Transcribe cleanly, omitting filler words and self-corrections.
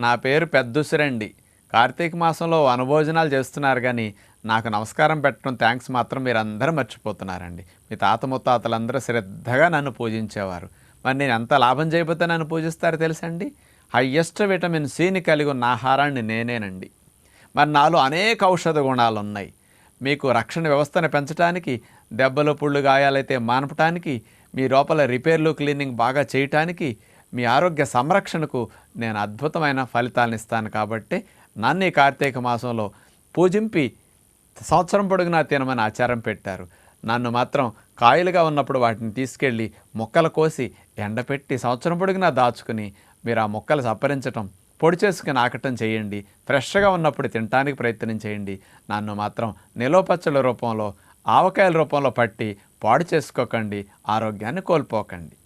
నా పేరు పెద్దుసిరండి. కార్తీక మాసంలో వనభోజనాలు చేస్తున్నారు గానీ, నాకు నమస్కారం పెట్టడం థాంక్స్ మాత్రం మీరందరూ మర్చిపోతున్నారండి. మీ తాత ముత్తాతలందరూ శ్రద్ధగా నన్ను పూజించేవారు. మరి నేను ఎంత లాభం చేయకపోతే నన్ను పూజిస్తారో తెలుసండి? హయ్యెస్ట్ విటమిన్ సిని కలిగి ఉన్న ఆహారాన్ని నేనేనండి. మరి నాలో అనేక ఔషధ గుణాలున్నాయి. మీకు రక్షణ వ్యవస్థను పెంచడానికి, దెబ్బలు పుళ్ళు గాయాలైతే మాన్పటానికి, మీ లోపల రిపేర్లు క్లీనింగ్ బాగా చేయటానికి, మీ ఆరోగ్య సంరక్షణకు నేను అద్భుతమైన ఫలితాలను ఇస్తాను. కాబట్టి నన్ను ఈ కార్తీక మాసంలో పూజింపి సంవత్సరం పొడుగునా తినమని ఆచారం పెట్టారు. నన్ను మాత్రం కాయలుగా ఉన్నప్పుడు వాటిని తీసుకెళ్ళి మొక్కలు కోసి ఎండపెట్టి సంవత్సరం పొడుగునా దాచుకుని మీరు ఆ మొక్కలు సప్పరించటం, పొడి చేసుకుని ఆకటం చేయండి. ఫ్రెష్గా ఉన్నప్పుడు తినటానికి ప్రయత్నం చేయండి. నన్ను మాత్రం నిలవ పచ్చళ్ళ రూపంలో, ఆవకాయల రూపంలో పట్టి పాడు చేసుకోకండి. ఆరోగ్యాన్ని కోల్పోకండి.